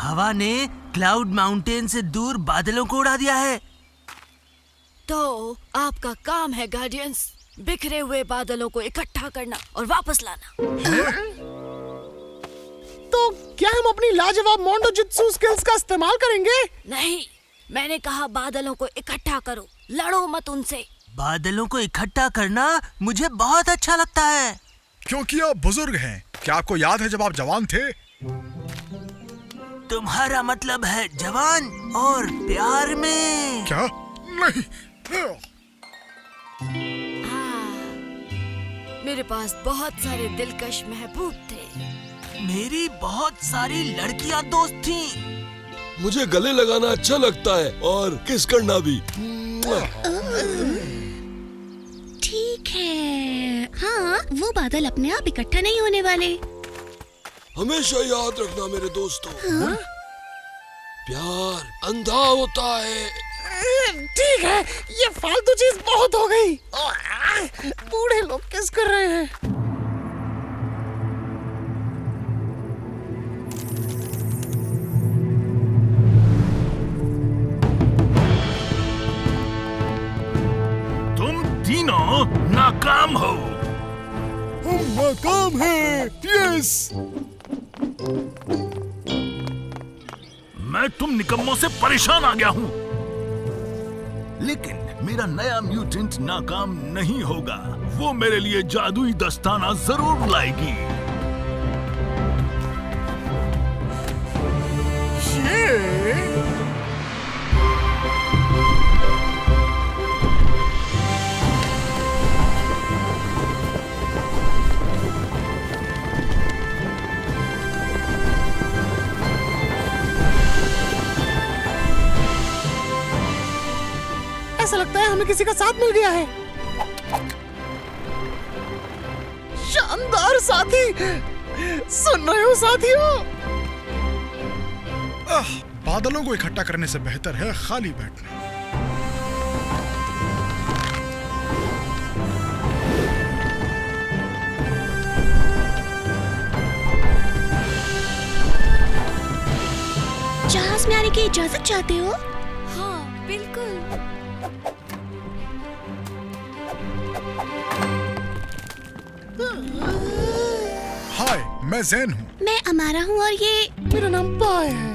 हवा ने cloud mountain से दूर बादलों को उड़ा दिया है। तो आपका काम है गार्डियंस, बिखरे हुए बादलों को इकट्ठा करना और वापस लाना। तो क्या हम अपनी लाजवाब मोंडो जित्सु स्किल्स का इस्तेमाल करेंगे? नहीं, मैंने कहा बादलों को इकट्ठा करो, लड़ो मत उनसे। बादलों को इकट्ठा करना मुझे बहुत अच्छा लगता है। क्योंकि आप बुजुर्ग हैं। क्या आपको याद है जब आप जवान थे? तुम्हारा मतलब है जवान और प्यार में? क्या? नहीं। मेरे पास बहुत सारे दिलकश महबूब थे। मेरी बहुत सारी लड़कियां दोस्त थीं। मुझे गले लगाना अच्छा लगता है और किस करना भी। ठीक है। हाँ, वो बादल अपने आप इकट्ठा नहीं होने वाले। हमेशा याद रखना मेरे दोस्तों। हाँ? प्यार अंधा होता है। ठीक है, ये फालतू चीज बहुत हो गई। बूढ़े लोग किस कर रहे हैं? तुम तीनों नाकाम हो। हम नाकाम हैं। यस। मैं तुम निकम्मों से परेशान आ गया हूं। लेकिन मेरा नया म्यूटेंट नाकाम नहीं होगा। वो मेरे लिए जादुई दस्ताना जरूर लाएगी। ऐसा लगता है हमें किसी का साथ मिल गया है। शानदार साथी। सुन रहे हो साथियों? बादलों को इकट्ठा करने से बेहतर है खाली बैठना। जहाज में आने की इजाजत चाहते हो? हाँ, बिल्कुल। हाय, मैं जैन हूँ। मैं अमारा हूँ और ये मेरा नाम पाय है,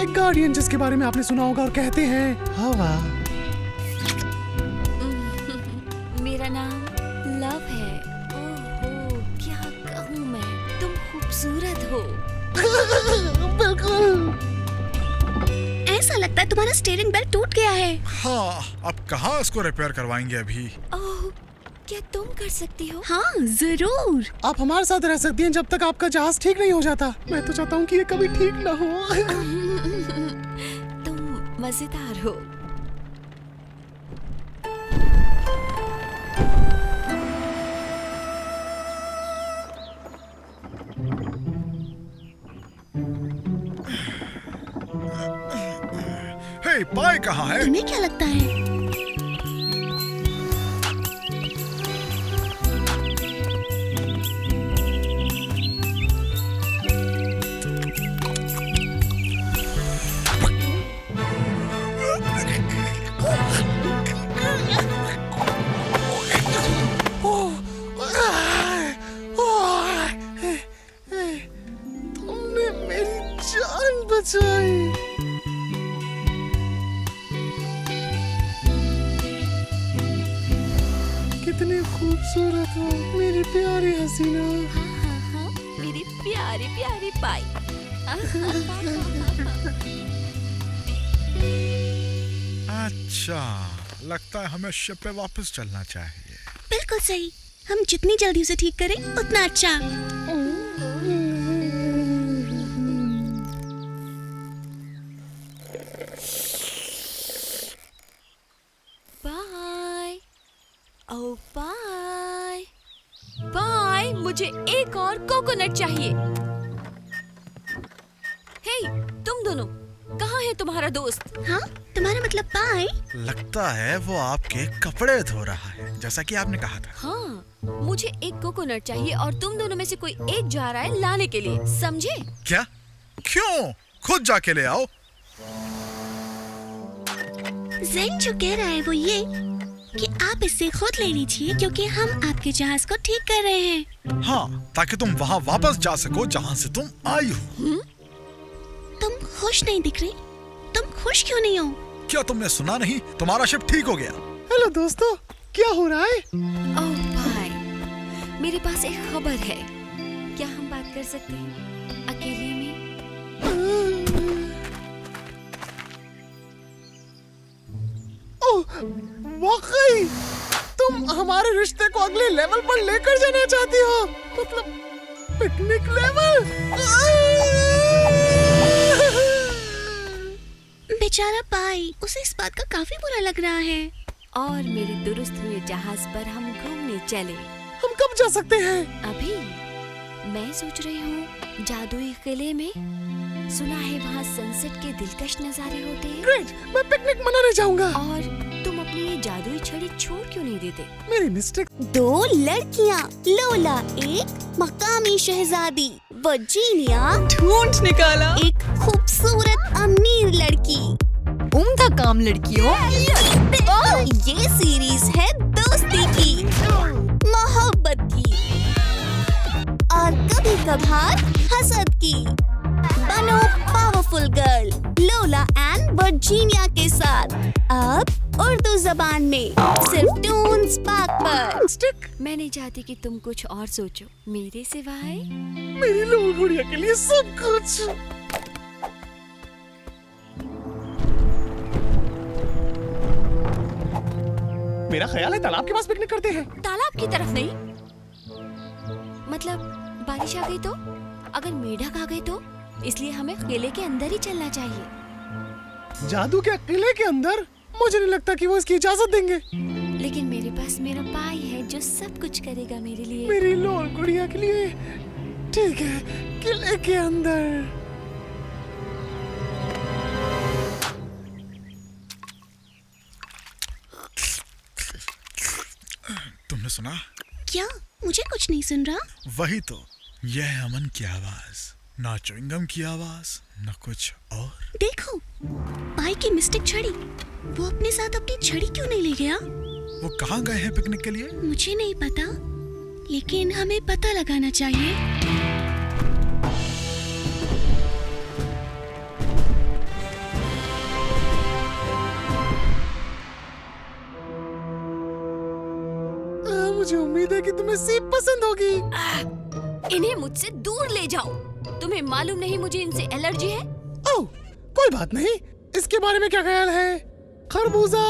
एक गार्डियन जिसके बारे में आपने सुना होगा और कहते हैं हवा। मेरा नाम लव है। ओहो, क्या कहूँ मैं, तुम खूबसूरत हो। बिल्कुल। ऐसा लगता है तुम्हारा स्टीयरिंग बेल्ट टूट गया है। हाँ, अब कहाँ इसको रिपेयर करवाएंगे अभी? ओह, क्या तुम कर सकती हो? हाँ, जरूर। आप हमारे साथ रह सकती हैं जब तक आपका जहाज ठीक नहीं हो जाता। मैं तो चाहता हूँ कि ये कभी ठीक ना हो। तुम मजेदार हो। हे, पाय कहाँ है? तुम्हें क्या लगता है? तुमने मेरी जान बचाई। कितनी खूबसूरत हो मेरी प्यारी हसीना। हाँ, मेरी प्यारी प्यारी पाई। अच्छा, लगता है हमें शिप पे वापस चलना चाहिए। बिल्कुल सही। हम जितनी जल्दी उसे ठीक करें उतना अच्छा। बाय। ओ बाय। बाय, मुझे एक और कोकोनट चाहिए। हे, तुम दोनों, कहाँ है तुम्हारा दोस्त? हाँ, तुम्हारा मतलब पाए? लगता है वो आपके कपड़े धो रहा है, जैसा कि आपने कहा था। हाँ, मुझे एक कोकोनट चाहिए और तुम दोनों में से कोई एक जा रहा है लाने के लिए, समझे? क्या? क्यों? खुद जाके ले आओ। जेन जो कह रहा है वो ये कि आप इससे खुद ले लीजिए क्योंकि हम आपके जहाज को ठीक कर रहे हैं। हाँ, ताकि तुम वहाँ वापस जा सको जहाँ से तुम आई हो। तुम खुश नहीं दिख रही। तुम खुश क्यों नहीं हो? क्या तुमने सुना नहीं? तुम्हारा शिप ठीक हो गया। हेलो दोस्तों, क्या हो रहा है? ओह भाई, मेरे पास एक खबर है। क्या हम बात कर सकते हैं अकेले में? ओह, वाकई तुम हमारे रिश्ते को अगले लेवल पर लेकर जाना चाहती हो, मतलब पिकनिक लेवल। बेचारा पाई, उसे इस बात का काफी बुरा लग रहा है। और मेरे दुरुस्त हुए जहाज पर हम घूमने चले। हम कब जा सकते हैं? अभी मैं सोच रही हूँ जादुई किले में। सुना है वहाँ सनसेट के दिलकश नजारे होते हैं। ग्रेट, मैं पिकनिक मनाने जाऊंगा। और तुम अपनी ये जादुई छड़ी छोड़ क्यों नहीं देते? मेरी मिस्टेक। 2 लड़कियाँ, लोला एक मकामी शहजादी, वर्जीनिया ढूंढ निकाला। एक खूबसूरत अमीर लड़की। उम्दा काम लड़कियों। ये सीरीज है दोस्ती की, मोहब्बत की और कभी कभार हसद की। बनो पावरफुल गर्ल लोला एंड वर्जीनिया के साथ, अब उर्दू जबान में, सिर्फ टून स्पार्क पर। मैं नहीं चाहती कि तुम कुछ और सोचो मेरे सिवाय। मेरी लोल गुड़िया के लिए सब कुछ। मेरा ख्याल है तालाब के पास पिकनिक करते हैं। तालाब की तरफ नहीं, मतलब बारिश आ गई तो, अगर मेढक आ गई तो, इसलिए हमें किले के अंदर ही चलना चाहिए। जादू के किले के अंदर? मुझे नहीं लगता कि वो इसकी इजाजत देंगे। लेकिन मेरे पास मेरा भाई है जो सब कुछ करेगा मेरे लिए। मेरी लोल गुड़िया के लिए ठीक है, किले के अंदर। तुमने सुना? क्या? मुझे कुछ नहीं सुन रहा। वही तो, यह है अमन की आवाज, ना च्युइंगम की आवाज, न कुछ और। देखो, पाई की मिस्टिक छड़ी। वो अपने साथ अपनी छड़ी क्यों नहीं ले गया? वो कहाँ गए हैं पिकनिक के लिए? मुझे नहीं पता, लेकिन हमें पता लगाना चाहिए। मुझे उम्मीद है कि तुम्हें सीप पसंद होगी। इन्हें मुझसे दूर ले जाओ। तुम्हें मालूम नहीं मुझे इनसे एलर्जी है? ओह, कोई बात नहीं। इसके बारे में क्या ख्याल है? खरबूजा,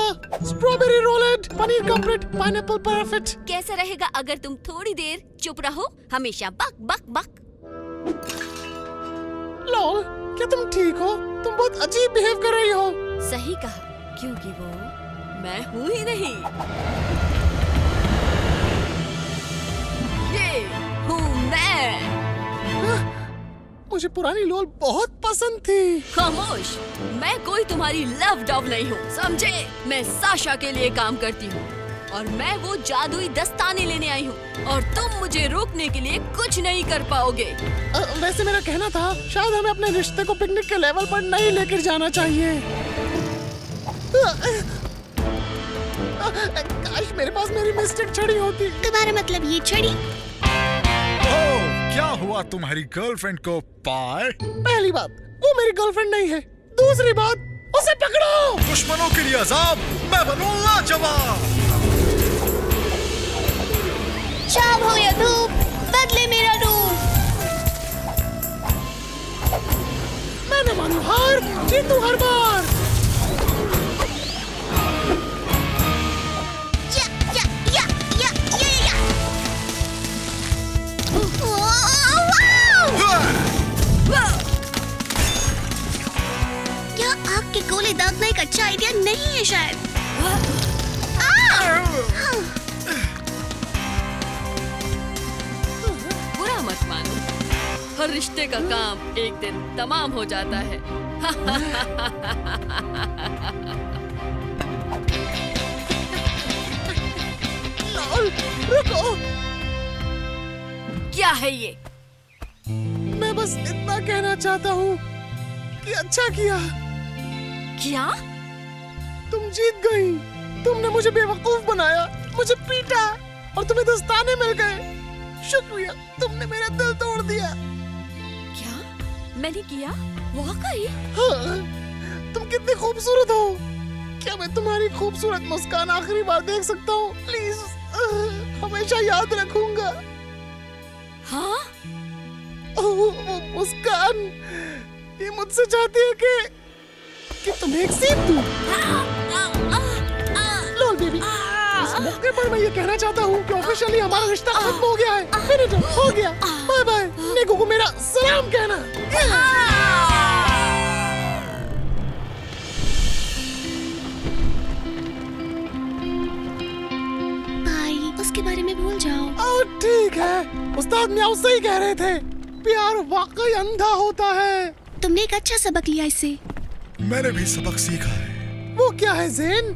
स्ट्रॉबेरी रोलेट, पनीर का ब्रेड, पाइनएप्पल परफेक्ट। कैसा रहेगा अगर तुम थोड़ी देर चुप रहो? हमेशा बक बक बक। लॉल, क्या तुम ठीक हो? तुम बहुत अजीब बिहेव कर रही हो। सही कहा, क्योंकि वो मैं हूँ ही नहीं। ये हूँ मैं। मुझे पुरानी लोल बहुत पसंद थी। खामोश, मैं कोई तुम्हारी लव डॉग नहीं हूँ, समझे? मैं साशा के लिए काम करती हूँ और मैं वो जादुई दस्ताने लेने आई हूँ और तुम मुझे रोकने के लिए कुछ नहीं कर पाओगे। वैसे मेरा कहना था, शायद हमें अपने रिश्ते को पिकनिक के लेवल पर नहीं लेकर जाना चाहिए। काश मेरे पास मेरी मिस्टेक छड़ी होती। तुम्हारा मतलब ये छड़ी? ओह, क्या हुआ तुम्हारी गर्लफ्रेंड को पाए? पहली बात, वो मेरी गर्लफ्रेंड नहीं है। दूसरी बात, उसे पकड़ो। दुश्मनों के लिए अजाब, मैं बनूंगा जवाब। शाम हो या धूप, बदले मेरा रूप। मैं न मानू हार, जीतू हर बार। क्या आग के गोले दागना एक अच्छा आइडिया नहीं है शायद? बुरा मत मानो, हर रिश्ते का काम एक दिन तमाम हो जाता है। रुको, क्या है ये? मैं बस इतना कहना चाहता हूँ कि अच्छा किया, क्या? तुम जीत गई। तुमने मुझे बेवकूफ बनाया, मुझे पीटा और तुम्हें दस्ताने मिल गए। शुक्रिया, तुमने मेरा दिल तोड़ दिया। क्या मैंने किया? वाकई? हाँ, तुम कितनी खूबसूरत हो। क्या मैं तुम्हारी खूबसूरत मुस्कान आखिरी बार देख सकता हूँ प्लीज? हमेशा याद रखूंगा। हाँ? वो मुस्कान, ये मुझसे चाहती है कि तुम्हें एक सीख दूं। लोल बेबी, इस मौके पर मैं ये कहना चाहता हूँ कि ऑफिशियली हमारा रिश्ता खत्म हो गया है। फिनिश हो गया। Bye bye. नेको को मेरा सलाम कहना। भाई, उसके बारे में भूल जाओ। ठीक है, उस्ताद म्याऊ सही कह रहे थे। प्यार वाकई अंधा होता है। तुमने एक अच्छा सबक लिया इससे। मैंने भी सबक सीखा है। वो क्या है ज़ेन?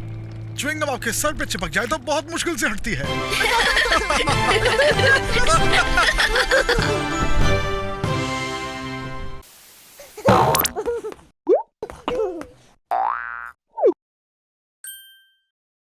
च्युइंगम आपके सर पे चिपक जाए तो बहुत मुश्किल से हटती है।